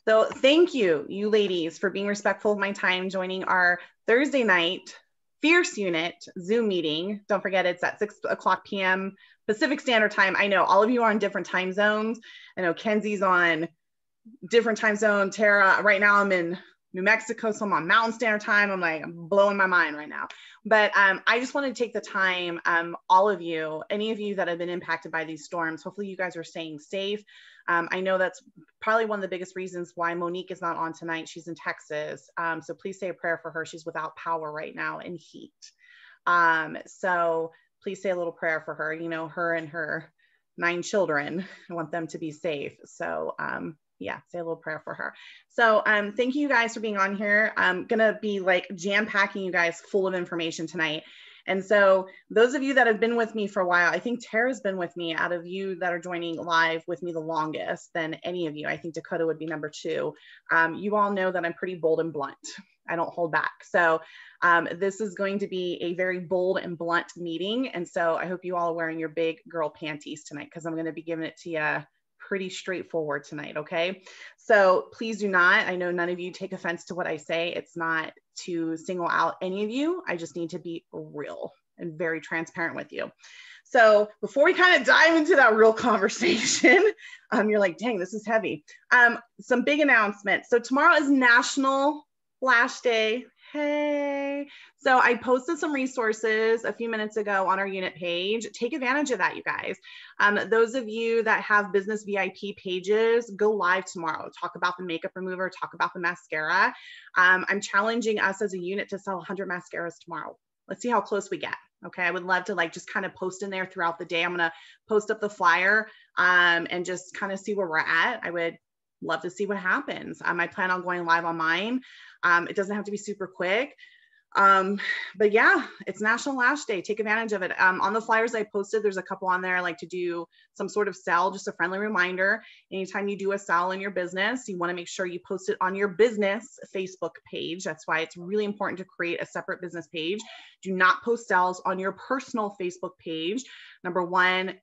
So thank you, you ladies, for being respectful of my time, joining our Thursday night Fierce Unit Zoom meeting. Don't forget, it's at 6 o'clock p.m. Pacific Standard Time. I know all of you are on different time zones. I know Kenzie's on different time zone. Tara, right now I'm in New Mexico, so I'm on Mountain Standard Time. I'm blowing my mind right now. But I just want to take the time, all of you, any of you that have been impacted by these storms, hopefully you guys are staying safe. I know that's probably one of the biggest reasons why Monique is not on tonight. She's in Texas. So please say a prayer for her. She's without power right now and heat. So please say a little prayer for her, you know, her and her 9 children. I want them to be safe. So yeah, say a little prayer for her. So thank you guys for being on here. I'm gonna be like jam-packing you guys full of information tonight. And so those of you that have been with me for a while, I think Tara's been with me out of you that are joining live with me the longest than any of you. I think Dakota would be number 2. You all know that I'm pretty bold and blunt. I don't hold back. So this is going to be a very bold and blunt meeting. And so I hope you all are wearing your big girl panties tonight, because I'm going to be giving it to you pretty straightforward tonight. Okay. So please do not, I know none of you take offense to what I say. It's not to single out any of you. I just need to be real and very transparent with you. So before we kind of dive into that real conversation, you're like, dang, this is heavy. Some big announcements. So tomorrow is National Lash Day. Hey. So I posted some resources a few minutes ago on our unit page. Take advantage of that, you guys. Those of you that have business VIP pages, go live tomorrow. Talk about the makeup remover, talk about the mascara. I'm challenging us as a unit to sell 100 mascaras tomorrow. Let's see how close we get. Okay, I would love to like just kind of post in there throughout the day. I'm gonna post up the flyer and just kind of see where we're at. I would love to see what happens. I plan on going live on mine. It doesn't have to be super quick. But yeah, it's National Lash Day. Take advantage of it. On the flyers I posted, there's a couple on there. I like to do some sort of sell, just a friendly reminder. Anytime you do a sell in your business, you want to make sure you post it on your business Facebook page. That's why it's really important to create a separate business page. Do not post sells on your personal Facebook page. Number one,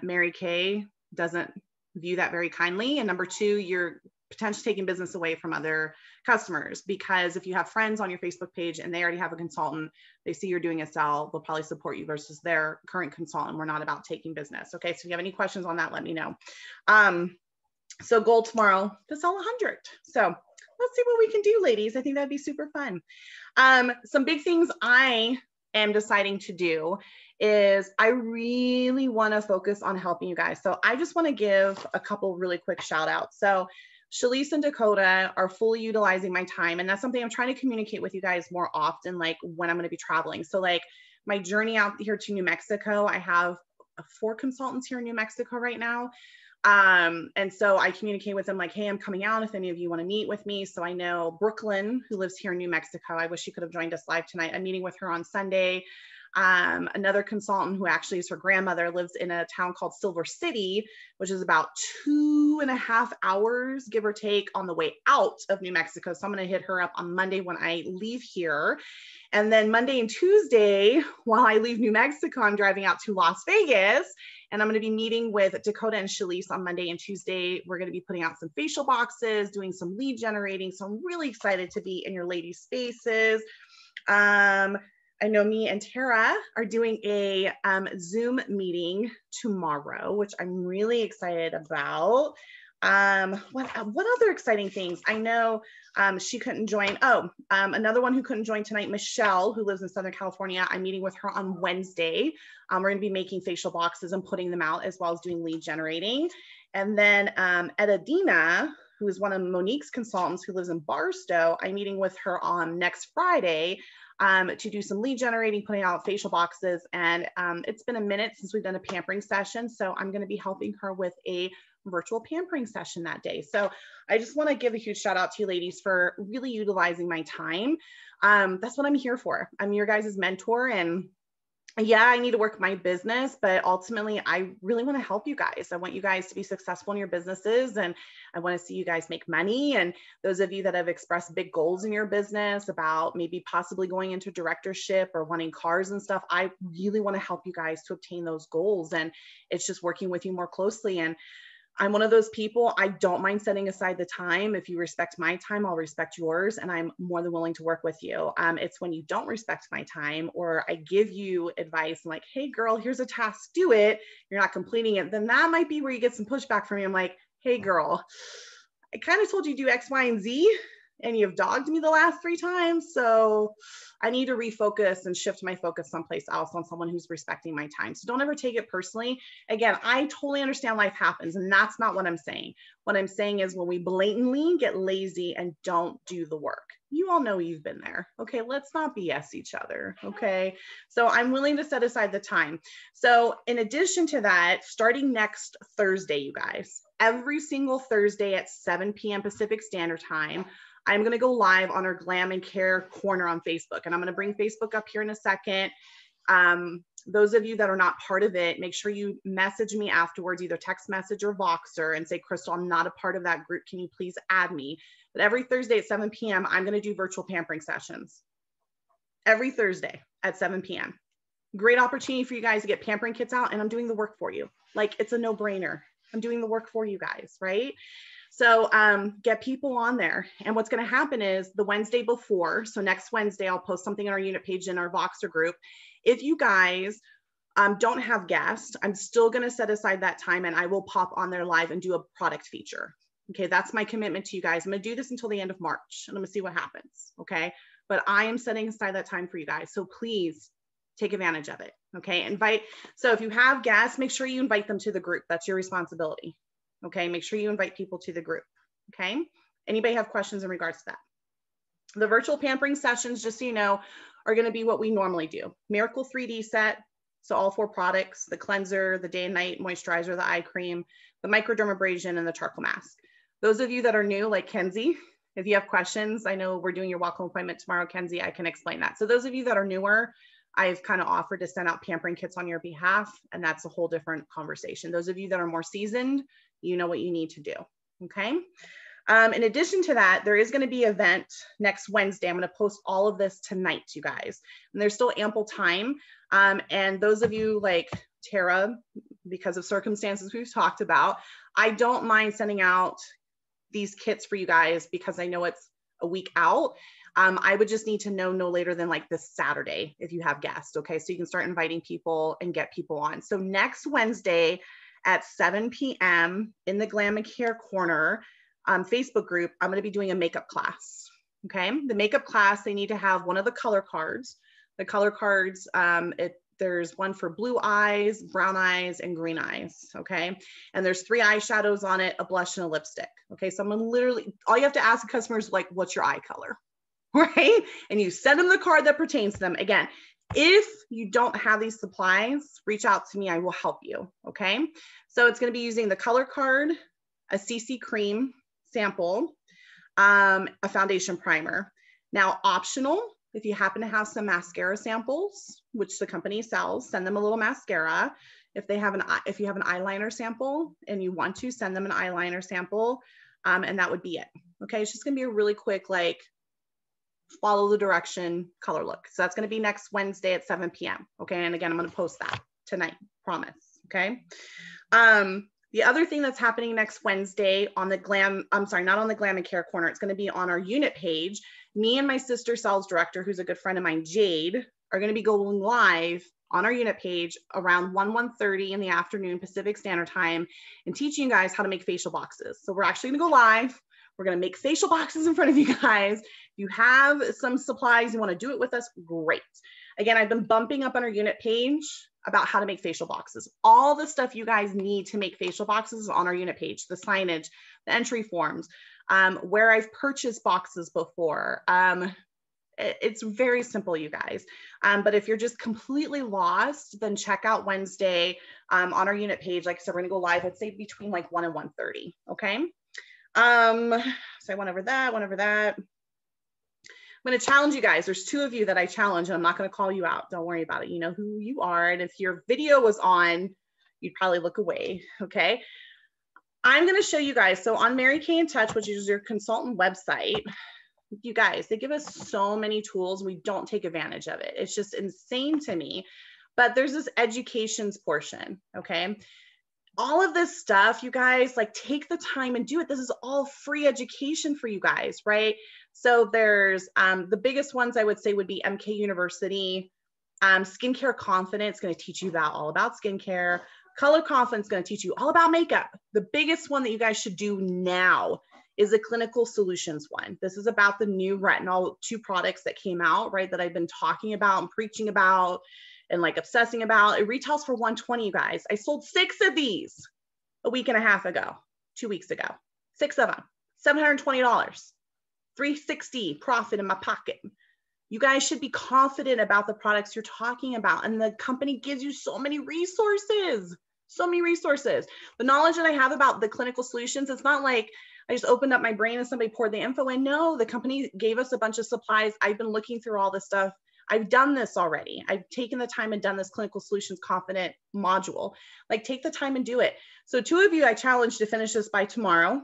Mary Kay doesn't view that very kindly. And number 2, you're potentially taking business away from other customers, because if you have friends on your Facebook page and they already have a consultant, they see you're doing a sell, they'll probably support you versus their current consultant. We're not about taking business. Okay. So if you have any questions on that, let me know. So goal tomorrow to sell 100. So let's see what we can do, ladies. I think that'd be super fun. Some big things I am deciding to do is I really want to focus on helping you guys. So I just want to give a couple really quick shout outs. So Shalise and Dakota are fully utilizing my time. And that's something I'm trying to communicate with you guys more often, like when I'm going to be traveling. So like my journey out here to New Mexico, I have 4 consultants here in New Mexico right now. And so I communicate with them like, hey, I'm coming out if any of you want to meet with me. So I know Brooklyn, who lives here in New Mexico, I wish she could have joined us live tonight. I'm meeting with her on Sunday. Another consultant who actually is her grandmother lives in a town called Silver City, which is about 2.5 hours, give or take, on the way out of New Mexico. So I'm going to hit her up on Monday when I leave here. And then Monday and Tuesday, while I leave New Mexico, I'm driving out to Las Vegas. And I'm going to be meeting with Dakota and Shalise on Monday and Tuesday. We're going to be putting out some facial boxes, doing some lead generating. So I'm really excited to be in your ladies' spaces. I know me and Tara are doing a Zoom meeting tomorrow, which I'm really excited about. What other exciting things? I know she couldn't join. Another one who couldn't join tonight, Michelle, who lives in Southern California. I'm meeting with her on Wednesday. We're going to be making facial boxes and putting them out, as well as doing lead generating. And then Edadina, who is one of Monique's consultants who lives in Barstow, I'm meeting with her on next Friday to do some lead generating, putting out facial boxes. And it's been a minute since we've done a pampering session. So I'm going to be helping her with a virtual pampering session that day. So I just want to give a huge shout out to you ladies for really utilizing my time. That's what I'm here for. I'm your guys' mentor, and yeah, I need to work my business, but ultimately I really want to help you guys. I want you guys to be successful in your businesses, and I want to see you guys make money. And those of you that have expressed big goals in your business about maybe possibly going into directorship or wanting cars and stuff, I really want to help you guys to obtain those goals. And it's just working with you more closely. And I'm one of those people, I don't mind setting aside the time. If you respect my time, I'll respect yours, and I'm more than willing to work with you. It's when you don't respect my time, or I give you advice like, hey girl, here's a task, do it, you're not completing it, then that might be where you get some pushback from me. I'm like, hey girl, I kind of told you to do X, Y, and Z, and you've dogged me the last 3 times. So I need to refocus and shift my focus someplace else on someone who's respecting my time. So don't ever take it personally. Again, I totally understand life happens, and that's not what I'm saying. What I'm saying is when we blatantly get lazy and don't do the work. You all know you've been there. Okay, let's not BS each other. Okay, so I'm willing to set aside the time. So in addition to that, starting next Thursday, you guys, every single Thursday at 7 p.m. Pacific Standard Time, I'm going to go live on our Glam and Care Corner on Facebook, and I'm going to bring Facebook up here in a second. Those of you that are not part of it, make sure you message me afterwards, either text message or Voxer, and say, Crystal, I'm not a part of that group. Can you please add me? But every Thursday at 7 p.m., I'm going to do virtual pampering sessions. Every Thursday at 7 p.m. Great opportunity for you guys to get pampering kits out, and I'm doing the work for you. Like, it's a no-brainer. I'm doing the work for you guys, right? So get people on there. And what's going to happen is the Wednesday before, so next Wednesday, I'll post something on our unit page in our Voxer group. If you guys don't have guests, I'm still going to set aside that time, and I will pop on there live and do a product feature. Okay, that's my commitment to you guys. I'm going to do this until the end of March, and I'm going to see what happens. Okay, but I am setting aside that time for you guys. So please take advantage of it. Okay, invite. So if you have guests, make sure you invite them to the group. That's your responsibility. Okay, make sure you invite people to the group. Okay, anybody have questions in regards to that? The virtual pampering sessions, just so you know, are going to be what we normally do. Miracle 3D set, so all 4 products, the cleanser, the day and night moisturizer, the eye cream, the microdermabrasion, and the charcoal mask. Those of you that are new, like Kenzie, if you have questions, I know we're doing your welcome appointment tomorrow, Kenzie, I can explain that. So those of you that are newer, I've kind of offered to send out pampering kits on your behalf, and that's a whole different conversation. Those of you that are more seasoned, you know what you need to do, okay? In addition to that, there is going to be an event next Wednesday. I'm going to post all of this tonight, you guys, and there's still ample time. And those of you like Tara, because of circumstances we've talked about, I don't mind sending out these kits for you guys because I know it's a week out. I would just need to know no later than like this Saturday if you have guests, okay? So you can start inviting people and get people on. So next Wednesday at 7 p.m. in the Glam and Care Corner Facebook group, I'm gonna be doing a makeup class, okay? The makeup class, they need to have one of the color cards. The color cards, there's one for blue eyes, brown eyes, and green eyes, okay? And there's 3 eyeshadows on it, a blush, and a lipstick, okay? So I'm gonna literally, all you have to ask the customers, like, what's your eye color, right? And you send them the card that pertains to them. Again, if you don't have these supplies, reach out to me, I will help you, okay? So it's gonna be using the color card, a CC cream sample, a foundation primer. Now, optional, if you happen to have some mascara samples, which the company sells, send them a little mascara. If you have an eyeliner sample and you want to, send them an eyeliner sample, and that would be it. Okay, it's just gonna be a really quick, like, follow the direction color look. So that's gonna be next Wednesday at 7 p.m. Okay, and again, I'm gonna post that tonight, promise, okay? The other thing that's happening next Wednesday on the not on the Glam and Care Corner, it's gonna be on our unit page. Me and my sister sales director, who's a good friend of mine, Jade, are gonna be going live on our unit page around 1:30 in the afternoon Pacific Standard Time and teaching you guys how to make facial boxes. So we're actually gonna go live. We're gonna make facial boxes in front of you guys. If you have some supplies, you wanna do it with us, great. Again, I've been bumping up on our unit page about how to make facial boxes. All the stuff you guys need to make facial boxes is on our unit page, the signage, the entry forms, where I've purchased boxes before. It's very simple, you guys. But if you're just completely lost, then check out Wednesday on our unit page. Like I said, we're gonna go live, I'd say between like 1 and 1:30, okay? So I went over that. I'm going to challenge you guys. There's 2 of you that I challenge, and I'm not going to call you out. Don't worry about it. You know who you are. And if your video was on, you'd probably look away. Okay. I'm going to show you guys. So on Mary Kay in Touch, which is your consultant website, you guys, they give us so many tools. We don't take advantage of it. It's just insane to me. But there's this educations portion. Okay. all of this stuff, you guys, like take the time and do it. This is all free education for you guys, right? So there's the biggest ones I would say would be MK University. Skincare Confidence is going to teach you all about skincare. Color Confidence is going to teach you all about makeup. The biggest one that you guys should do now is the Clinical Solutions one. This is about the new retinol 2 products that came out, right? That I've been talking about and preaching about and like obsessing about. It retails for $120, you guys. I sold 6 of these a week and a half ago, 2 weeks ago, 6 of them, $720, $360 profit in my pocket. You guys should be confident about the products you're talking about. And the company gives you so many resources, so many resources. The knowledge that I have about the Clinical Solutions, it's not like I just opened up my brain and somebody poured the info in. No, the company gave us a bunch of supplies. I've been looking through all this stuff. I've done this already. I've taken the time and done this Clinical Solutions Confident module. Like take the time and do it. So 2 of you, I challenge to finish this by tomorrow.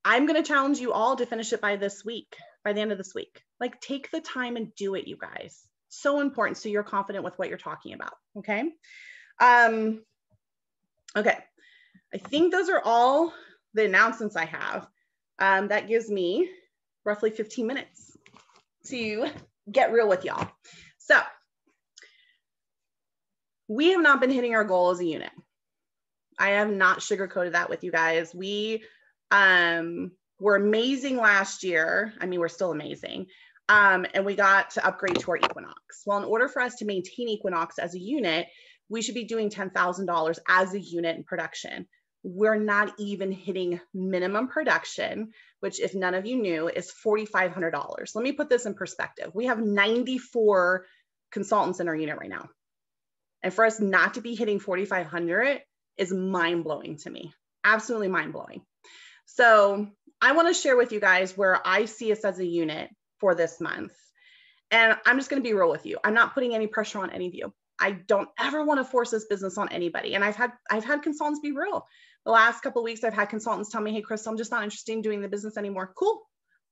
I'm going to challenge you all to finish it by this week, by the end of this week. Like take the time and do it, you guys. So important. So you're confident with what you're talking about. Okay. Okay. I think those are all the announcements I have. That gives me roughly 15 minutes to get real with y'all. So we have not been hitting our goal as a unit. I have not sugarcoated that with you guys. We were amazing last year. I mean, we're still amazing. And we got to upgrade to our Equinox. Well, in order for us to maintain Equinox as a unit, we should be doing $10,000 as a unit in production. We're not even hitting minimum production, which if none of you knew is $4,500. Let me put this in perspective. We have 94 consultants in our unit right now. And for us not to be hitting 4,500 is mind-blowing to me. Absolutely mind-blowing. So I want to share with you guys where I see us as a unit for this month. And I'm just going to be real with you. I'm not putting any pressure on any of you. I don't ever want to force this business on anybody. And I've had consultants be real. The last couple of weeks, I've had consultants tell me, hey, Crystal, I'm just not interested in doing the business anymore. Cool.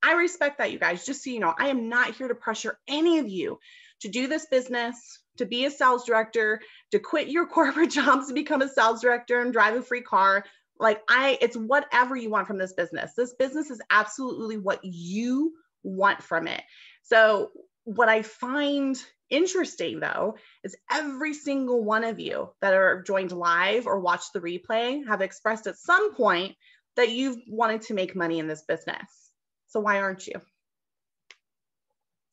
I respect that, you guys. Just so you know, I am not here to pressure any of you to do this business, to be a sales director, to quit your corporate jobs to become a sales director and drive a free car. Like it's whatever you want from this business. This business is absolutely what you want from it. So what I find interesting though, is every single one of you that are joined live or watched the replay have expressed at some point that you've wanted to make money in this business. So why aren't you?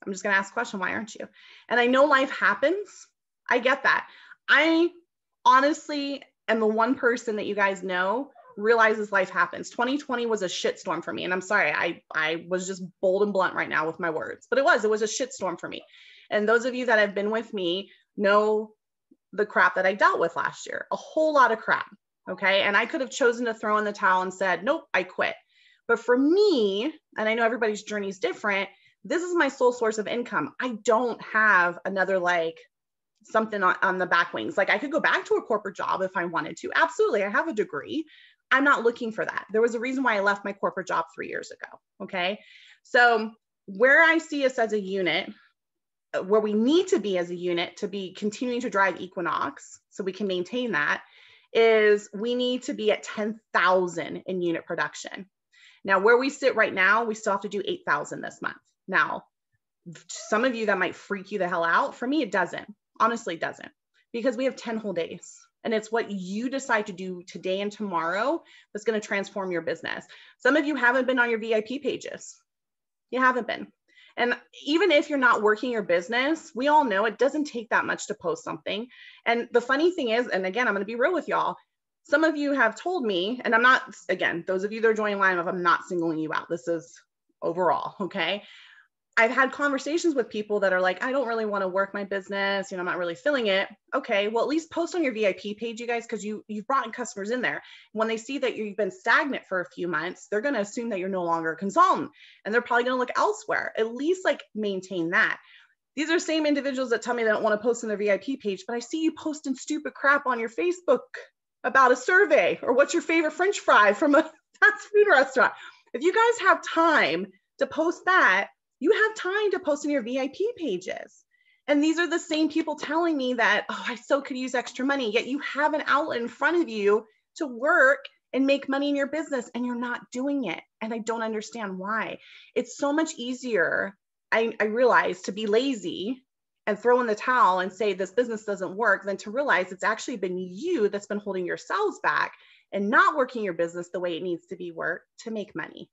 I'm just going to ask a question. Why aren't you? And I know life happens. I get that. I honestly am the one person that you guys know realizes life happens. 2020 was a shitstorm for me. And I'm sorry, I was just bold and blunt right now with my words, but it was a shitstorm for me. And those of you that have been with me know the crap that I dealt with last year, a whole lot of crap. Okay. And I could have chosen to throw in the towel and said, nope, I quit. But for me, and I know everybody's journey is different, this is my sole source of income. I don't have another something on the back wings. Like I could go back to a corporate job if I wanted to. Absolutely. I have a degree. I'm not looking for that. There was a reason why I left my corporate job 3 years ago. Okay. So where I see us as a unit, where we need to be as a unit to be continuing to drive Equinox so we can maintain that, is we need to be at 10,000 in unit production. Now, where we sit right now, we still have to do 8,000 this month. Now, some of you that might freak you the hell out. For me, it doesn't. Honestly, it doesn't, because we have 10 whole days. And it's what you decide to do today and tomorrow that's going to transform your business. Some of you haven't been on your VIP pages. You haven't been. And even if you're not working your business, we all know it doesn't take that much to post something. And the funny thing is, and again, I'm going to be real with y'all. Some of you have told me, and I'm not, again, those of you that are joining live, I'm not singling you out. This is overall, okay? I've had conversations with people that are like, I don't really want to work my business. I'm not really feeling it. Okay, well, at least post on your VIP page, you guys, because you've brought in customers in there. When they see that you've been stagnant for a few months, they're going to assume that you're no longer a consultant, and they're probably going to look elsewhere. At least maintain that. These are the same individuals that tell me they don't want to post on their VIP page, but I see you posting stupid crap on your Facebook about a survey or what's your favorite French fry from a fast food restaurant. If you guys have time to post that, you have time to post in your VIP pages. And these are the same people telling me that, oh, I so could use extra money, yet you have an outlet in front of you to work and make money in your business, and you're not doing it. And I don't understand why. It's so much easier, I realize, to be lazy and throw in the towel and say this business doesn't work than to realize it's actually been you that's been holding yourselves back and not working your business the way it needs to be worked to make money.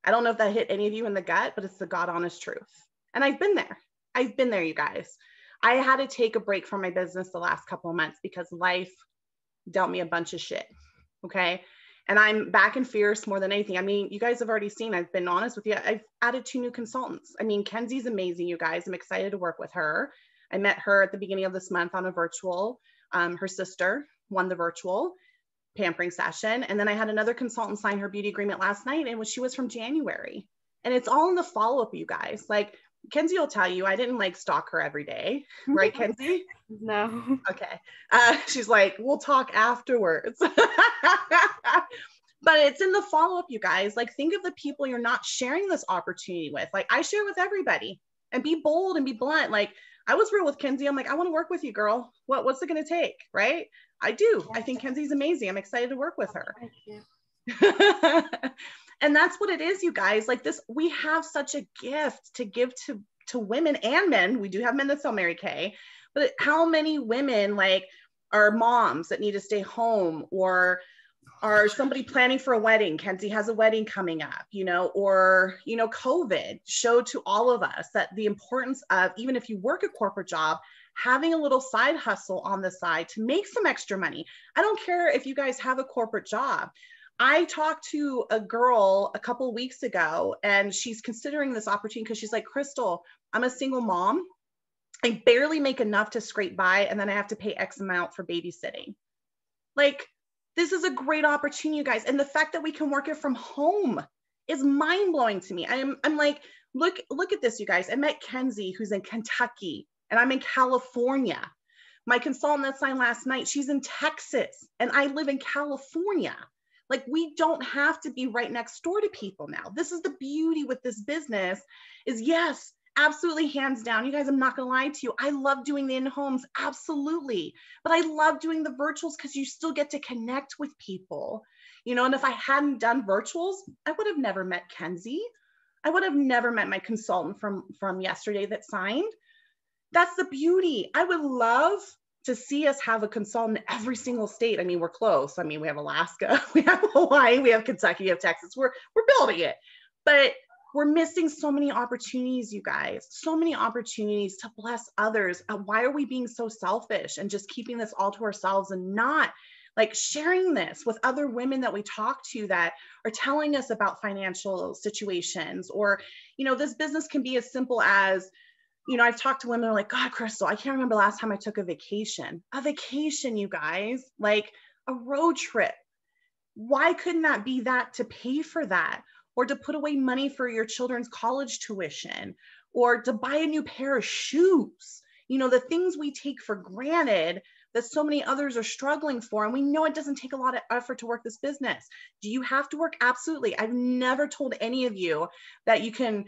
I don't know if that hit any of you in the gut, but it's the God honest truth. And I've been there. I've been there, you guys. I had to take a break from my business the last couple of months because life dealt me a bunch of shit. Okay. And I'm back and fierce more than anything. I mean, you guys have already seen, I've been honest with you. I've added 2 new consultants. I mean, Kenzie's amazing, you guys. I'm excited to work with her. I met her at the beginning of this month on a virtual. Her sister won the virtual pampering session. And then I had another consultant sign her beauty agreement last night, and she was from January. And it's all in the follow-up, you guys. Like, Kenzie will tell you, I didn't like stalk her every day. Right, Kenzie? No. Okay. She's like, we'll talk afterwards. But it's in the follow-up, you guys. Like, think of the people you're not sharing this opportunity with. Like, I share with everybody, and be bold and be blunt. Like, I was real with Kenzie. I'm like, I want to work with you, girl. What's it going to take? Right? I do. I think Kenzie's amazing. I'm excited to work with her. Thank you. And that's what it is, you guys. Like this, we have such a gift to give to women and men. We do have men that sell Mary Kay, but how many women like are moms that need to stay home, or are somebody planning for a wedding? Kenzie has a wedding coming up, or, COVID showed to all of us that the importance of, even if you work a corporate job, having a little side hustle on the side to make some extra money. I don't care if you guys have a corporate job. I talked to a girl a couple of weeks ago, and she's considering this opportunity because she's like, Crystal, I'm a single mom. I barely make enough to scrape by, and then I have to pay X amount for babysitting. Like, this is a great opportunity, you guys. And the fact that we can work it from home is mind blowing to me. I'm like, look at this, you guys. I met Kenzie, who's in Kentucky, and I'm in California. My consultant that signed last night, she's in Texas, and I live in California. Like, we don't have to be right next door to people now. This is the beauty with this business is, yes, absolutely, hands down. You guys, I'm not going to lie to you. I love doing the in-homes, absolutely. But I love doing the virtuals because you still get to connect with people, and if I hadn't done virtuals, I would have never met Kenzie. I would have never met my consultant from yesterday that signed. That's the beauty. I would love to see us have a consultant in every single state. I mean, we're close. I mean, we have Alaska, we have Hawaii, we have Kentucky, we have Texas. We're building it, but we're missing so many opportunities, you guys, so many opportunities to bless others. Why are we being so selfish and just keeping this all to ourselves and not like sharing this with other women that we talk to that are telling us about financial situations? Or, this business can be as simple as, I've talked to women who are like, God, Crystal, I can't remember the last time I took a vacation, you guys, like a road trip. Why couldn't that be that to pay for that, or to put away money for your children's college tuition, or to buy a new pair of shoes? The things we take for granted that so many others are struggling for. And we know it doesn't take a lot of effort to work this business. Do you have to work? Absolutely. I've never told any of you that you can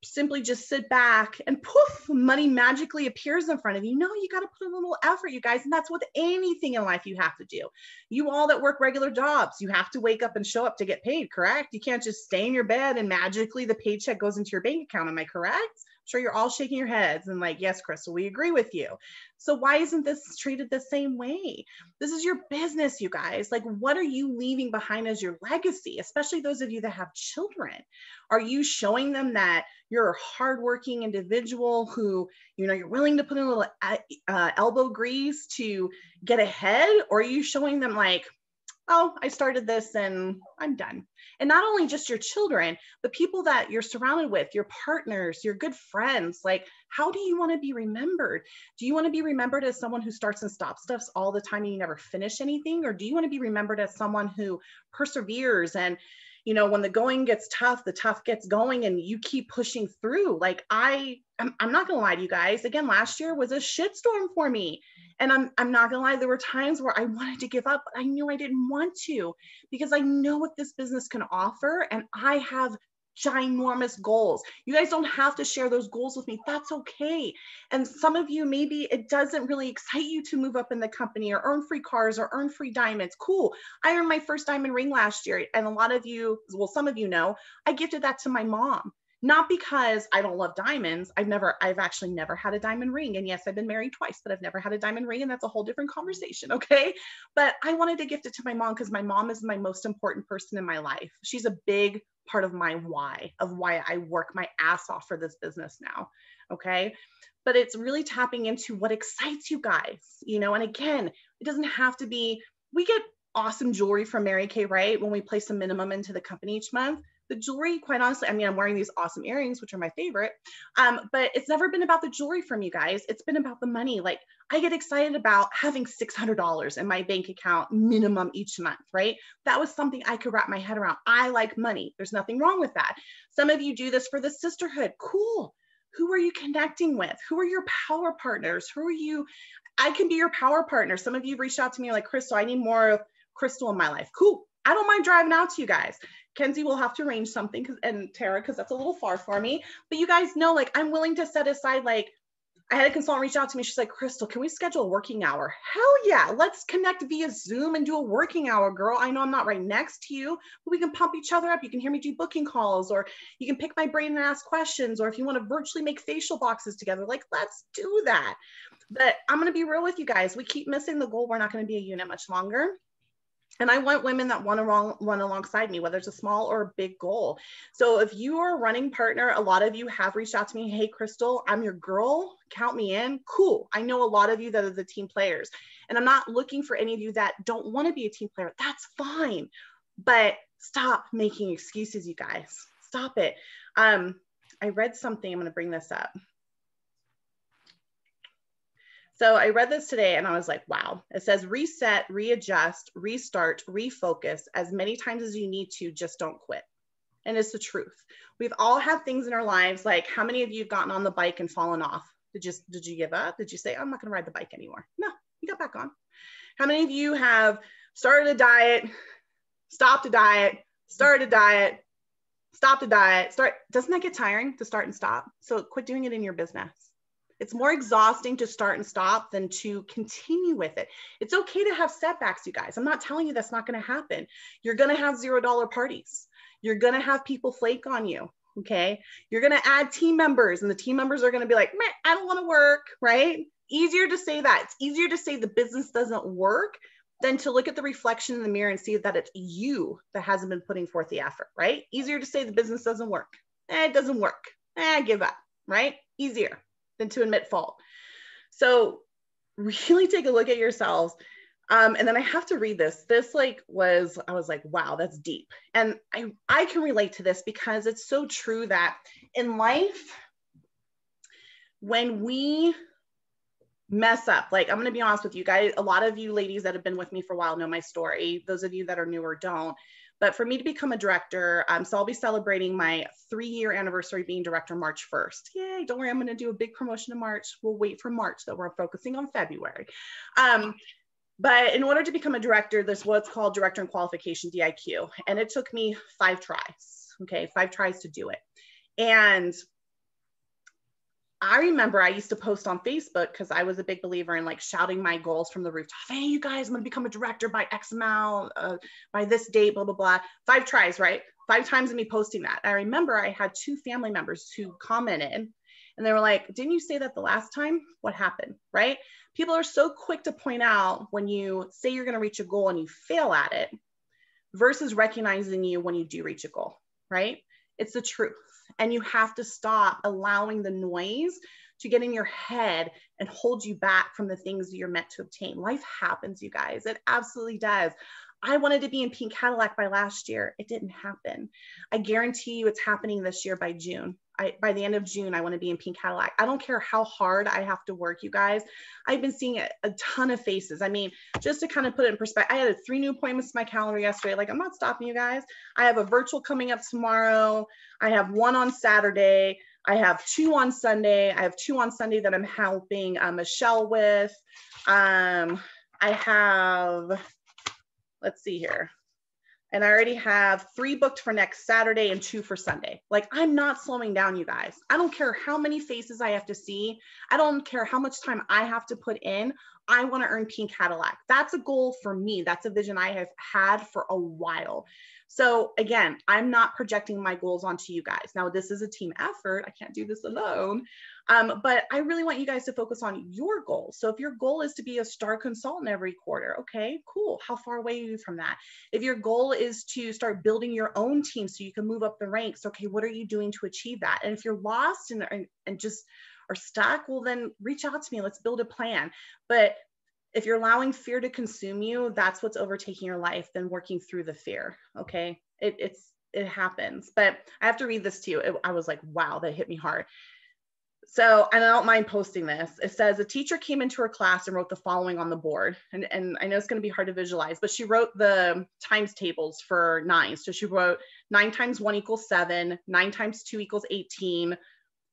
simply just sit back and poof, money magically appears in front of you. No, you got to put a little effort, you guys. And that's with anything in life you have to do. You all that work regular jobs, you have to wake up and show up to get paid, correct? You can't just stay in your bed and magically the paycheck goes into your bank account. Am I correct? I'm sure you're all shaking your heads and like, yes, Crystal, we agree with you. So why isn't this treated the same way? This is your business, you guys. Like, what are you leaving behind as your legacy? Especially those of you that have children. Are you showing them that you're a hardworking individual who, you're willing to put in a little elbow grease to get ahead? Or are you showing them like, oh, I started this and I'm done? And not only just your children, but people that you're surrounded with, your partners, your good friends. Like, how do you want to be remembered? Do you want to be remembered as someone who starts and stops stuff all the time and you never finish anything? Or do you want to be remembered as someone who perseveres and, when the going gets tough, the tough gets going and you keep pushing through? Like, I'm not going to lie to you guys. Again, last year was a shitstorm for me. And I'm not going to lie, there were times where I wanted to give up, but I knew I didn't want to, because I know what this business can offer. And I have ginormous goals. You guys don't have to share those goals with me. That's okay. And some of you, maybe it doesn't really excite you to move up in the company or earn free cars or earn free diamonds. Cool. I earned my first diamond ring last year. And a lot of you, well, some of you know, I gifted that to my mom. Not because I don't love diamonds. I've actually never had a diamond ring. And yes, I've been married twice, but I've never had a diamond ring. And that's a whole different conversation. Okay. But I wanted to gift it to my mom because my mom is my most important person in my life. She's a big part of my why, of why I work my ass off for this business now. Okay. But it's really tapping into what excites you guys, you know, and again, it doesn't have to be, we get awesome jewelry from Mary Kay, right? When we place a minimum into the company each month. The jewelry, quite honestly, I mean, I'm wearing these awesome earrings, which are my favorite, but it's never been about the jewelry from you guys. It's been about the money. Like I get excited about having $600 in my bank account minimum each month, right? That was something I could wrap my head around. I like money. There's nothing wrong with that. Some of you do this for the sisterhood. Cool. Who are you connecting with? Who are your power partners? Who are you? I can be your power partner. Some of you reached out to me like, Crystal, I need more of Crystal in my life. Cool. I don't mind driving out to you guys. Kenzie will have to arrange something and Tara, because that's a little far for me. But you guys know, like, I'm willing to set aside, like, I had a consultant reach out to me. She's like, Crystal, can we schedule a working hour? Hell yeah. Let's connect via Zoom and do a working hour, girl. I know I'm not right next to you, but we can pump each other up. You can hear me do booking calls, or you can pick my brain and ask questions. Or if you want to virtually make facial boxes together, like, let's do that. But I'm going to be real with you guys. We keep missing the goal. We're not going to be a unit much longer. And I want women that want to run alongside me, whether it's a small or a big goal. So if you are a running partner, a lot of you have reached out to me. Hey, Crystal, I'm your girl. Count me in. Cool. I know a lot of you that are the team players. And I'm not looking for any of you that don't want to be a team player. That's fine. But stop making excuses, you guys. Stop it. I read something. I'm going to bring this up. So I read this today and I was like, wow. It says reset, readjust, restart, refocus as many times as you need to, just don't quit. And it's the truth. We've all had things in our lives. Like, how many of you have gotten on the bike and fallen off? Did you give up? Did you say, I'm not going to ride the bike anymore? No, you got back on. How many of you have started a diet, stopped a diet, started a diet, stopped a diet, doesn't that get tiring to start and stop? So quit doing it in your business. It's more exhausting to start and stop than to continue with it. It's okay to have setbacks, you guys. I'm not telling you that's not going to happen. You're going to have $0 parties. You're going to have people flake on you. Okay. You're going to add team members and the team members are going to be like, man, I don't want to work, right? Easier to say that. It's easier to say the business doesn't work than to look at the reflection in the mirror and see that it's you that hasn't been putting forth the effort, right? Easier to say the business doesn't work. It doesn't work. Give up, right? Easier than to admit fault. So really take a look at yourselves. And then I have to read this. This I was like, wow, that's deep. And I can relate to this because it's so true that in life, when we mess up, like, I'm going to be honest with you guys, a lot of you ladies that have been with me for a while know my story. Those of you that are newer don't. But for me to become a director, so I'll be celebrating my 3-year anniversary being director March 1st. Yay, don't worry, I'm going to do a big promotion in March. We'll wait for March, though. We're focusing on February. But in order to become a director, there's what's called Director in Qualification, DIQ. And it took me 5 tries, okay, 5 tries to do it. And I remember I used to post on Facebook because I was a big believer in like shouting my goals from the rooftop. Hey, you guys, I'm going to become a director by X amount, by this date, blah, blah, blah. 5 tries, right? 5 times of me posting that. I remember I had 2 family members who commented and they were like, didn't you say that the last time? What happened, right? People are so quick to point out when you say you're going to reach a goal and you fail at it versus recognizing you when you do reach a goal, right? It's the truth. And you have to stop allowing the noise to get in your head and hold you back from the things that you're meant to obtain. Life happens, you guys. It absolutely does. I wanted to be in Pink Cadillac by last year. It didn't happen. I guarantee you it's happening this year by June. By the end of June, I want to be in Pink Cadillac. I don't care how hard I have to work, you guys. I've been seeing a ton of faces. I mean, just to kind of put it in perspective, I had 3 new appointments to my calendar yesterday. Like, I'm not stopping you guys. I have a virtual coming up tomorrow. I have 1 on Saturday. I have 2 on Sunday. I have 2 on Sunday that I'm helping Michelle with. I have, let's see here. And I already have 3 booked for next Saturday and 2 for Sunday. Like, I'm not slowing down, you guys. I don't care how many faces I have to see. I don't care how much time I have to put in. I want to earn Pink Cadillac. That's a goal for me. That's a vision I have had for a while. So again, I'm not projecting my goals onto you guys. Now, this is a team effort. I can't do this alone. But I really want you guys to focus on your goals. So if your goal is to be a star consultant every quarter, okay, cool. How far away are you from that? If your goal is to start building your own team so you can move up the ranks, okay, what are you doing to achieve that? And if you're lost and just are stuck, well, then reach out to me. Let's build a plan. But if you're allowing fear to consume you, that's what's overtaking your life, then working through the fear. Okay. It happens, but I have to read this to you. I was like, wow, that hit me hard. So, and I don't mind posting this. It says a teacher came into her class and wrote the following on the board. And I know it's going to be hard to visualize, but she wrote the times tables for 9. So she wrote 9 times 1 equals 7, 9 times 2 equals 18,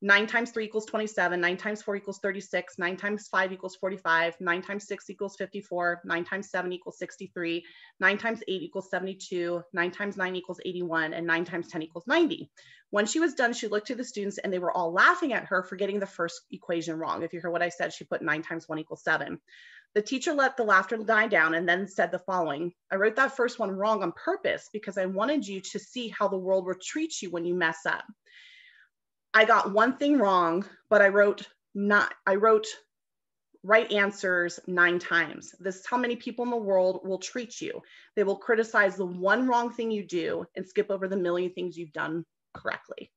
9 times 3 equals 27, 9 times 4 equals 36, 9 times 5 equals 45, 9 times 6 equals 54, 9 times 7 equals 63, 9 times 8 equals 72, 9 times 9 equals 81, and 9 times 10 equals 90. When she was done, she looked to the students and they were all laughing at her for getting the first equation wrong. If you heard what I said, she put 9 times 1 equals 7. The teacher let the laughter die down and then said the following: I wrote that first one wrong on purpose because I wanted you to see how the world will treat you when you mess up. I got one thing wrong, but I wrote right answers 9 times. This is how many people in the world will treat you. They will criticize the one wrong thing you do and skip over the million things you've done correctly.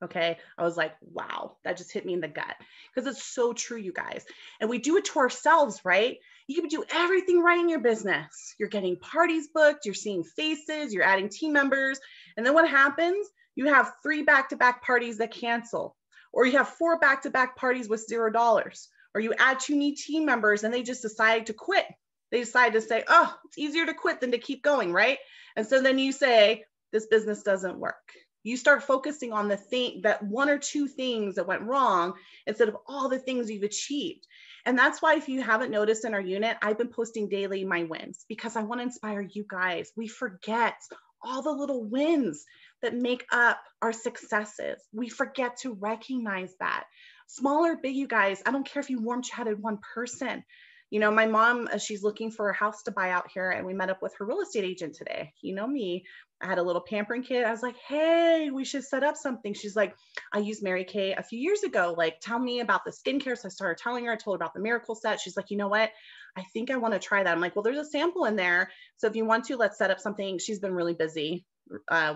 Okay. I was like, wow, that just hit me in the gut because it's so true, you guys. And we do it to ourselves, right? You can do everything right in your business. You're getting parties booked, you're seeing faces, you're adding team members. And then what happens? You have 3 back-to-back parties that cancel, or you have 4 back-to-back parties with $0, or you add 2 new team members and they just decide to quit. They decide to say, oh, it's easier to quit than to keep going, right? And so then you say, this business doesn't work. You start focusing on the thing, that 1 or 2 things that went wrong instead of all the things you've achieved. And that's why, if you haven't noticed in our unit, I've been posting daily my wins because I want to inspire you guys. We forget all the little wins that make up our successes. We forget to recognize that. Small or big, you guys, I don't care if you warm chatted one person. You know, my mom, she's looking for a house to buy out here, and we met up with her real estate agent today. You know me, I had a little pampering kit. I was like, hey, we should set up something. She's like, I used Mary Kay a few years ago. Like, tell me about the skincare. So I started telling her, I told her about the Miracle Set. She's like, you know what? I think I want to try that. I'm like, well, there's a sample in there. So if you want to, let's set up something. She's been really busy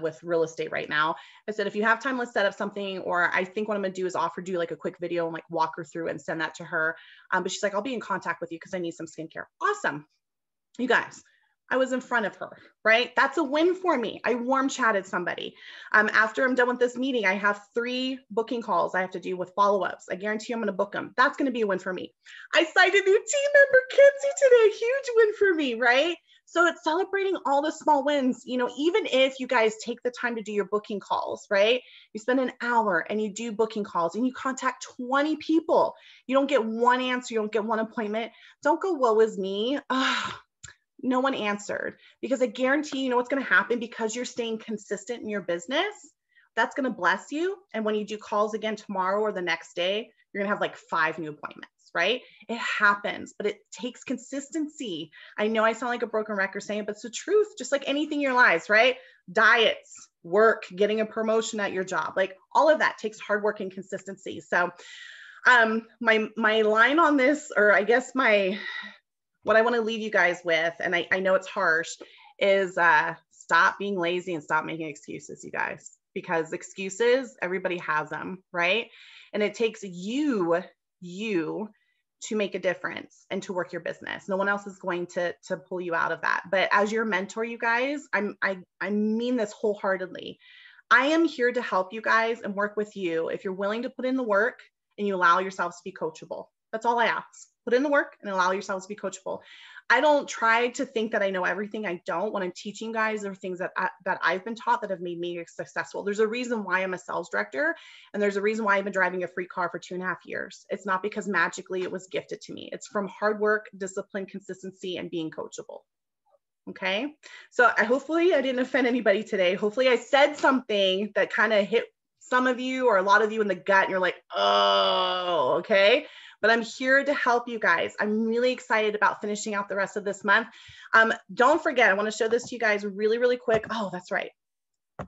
with real estate right now. I said, if you have time, let's set up something. Or I think what I'm going to do is do like a quick video and like walk her through and send that to her. But she's like, I'll be in contact with you because I need some skincare. Awesome. You guys, I was in front of her, right? That's a win for me. I warm chatted somebody. After I'm done with this meeting, I have 3 booking calls I have to do with follow-ups. I guarantee you I'm going to book them. That's going to be a win for me. I signed a new team member, Kenzie, today. Huge win for me, right? So it's celebrating all the small wins. You know, even if you guys take the time to do your booking calls, right? You spend an hour and you do booking calls and you contact 20 people. You don't get 1 answer. You don't get 1 appointment. Don't go, woe is me. No one answered, because I guarantee you know what's going to happen because you're staying consistent in your business. That's going to bless you. And when you do calls again tomorrow or the next day, you're going to have like 5 new appointments, right? It happens, but it takes consistency. I know I sound like a broken record saying it, but it's the truth. Just like anything in your lives, right? Diets, work, getting a promotion at your job, like all of that takes hard work and consistency. So my line on this, or I guess what I want to leave you guys with, and I know it's harsh, is stop being lazy and stop making excuses, you guys, because excuses, everybody has them, right? And it takes you to make a difference and to work your business. No one else is going to pull you out of that. But as your mentor, you guys, I mean this wholeheartedly. I am here to help you guys and work with you if you're willing to put in the work and you allow yourselves to be coachable. That's all I ask. Put in the work and allow yourselves to be coachable. I don't try to think that I know everything. I don't. When I'm teaching guys, there are things that I've been taught that have made me successful. There's a reason why I'm a sales director, and there's a reason why I've been driving a free car for 2.5 years. It's not because magically it was gifted to me. It's from hard work, discipline, consistency, and being coachable. Okay. So hopefully I didn't offend anybody today. Hopefully I said something that kind of hit some of you or a lot of you in the gut and you're like, oh, okay. But I'm here to help you guys. I'm really excited about finishing out the rest of this month. Don't forget, I want to show this to you guys really, really quick. Oh, that's right.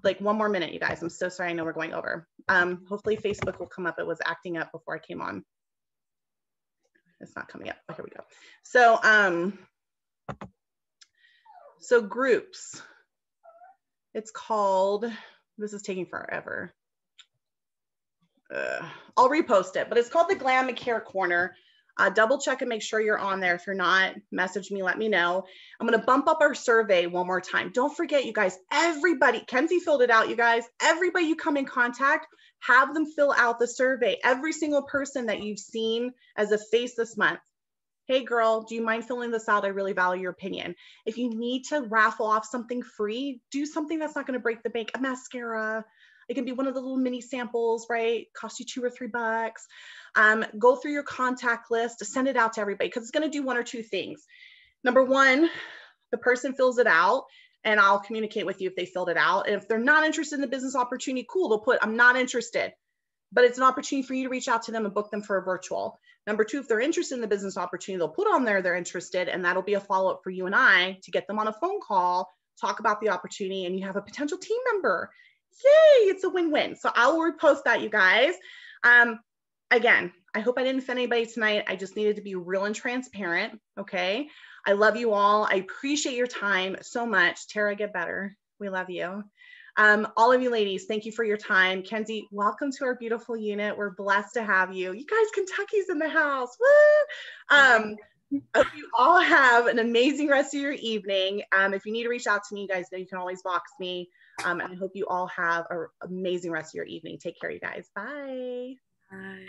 Like 1 more minute, you guys. I'm so sorry. I know we're going over. Hopefully Facebook will come up. It was acting up before I came on. It's not coming up. Oh, here we go. So groups. It's called, this is taking forever. I'll repost it, but it's called the Glam and Care Corner. Double check and make sure you're on there. If you're not, message me, let me know. I'm going to bump up our survey one more time. Don't forget, you guys, everybody, Kenzie filled it out, you guys. Everybody you come in contact, have them fill out the survey. Every single person that you've seen as a face this month. Hey girl, do you mind filling this out? I really value your opinion. If you need to raffle off something free, do something that's not going to break the bank. A mascara. It can be one of the little mini samples, right? Cost you $2 or $3. Go through your contact list, send it out to everybody because it's going to do one or two things. Number one, the person fills it out and I'll communicate with you if they filled it out. And if they're not interested in the business opportunity, cool, they'll put, I'm not interested. But it's an opportunity for you to reach out to them and book them for a virtual. Number two, if they're interested in the business opportunity, they'll put on there they're interested, and that'll be a follow-up for you and I to get them on a phone call, talk about the opportunity, and you have a potential team member. Yay, it's a win-win. So I'll repost that, you guys. Again, I hope I didn't offend anybody tonight. I just needed to be real and transparent, okay? I love you all. I appreciate your time so much. Tara, get better. We love you. All of you ladies, thank you for your time. Kenzie, welcome to our beautiful unit. We're blessed to have you. You guys, Kentucky's in the house. Woo! I hope you all have an amazing rest of your evening. If you need to reach out to me, you guys know you can always box me. And I hope you all have an amazing rest of your evening. Take care, you guys. Bye. Bye.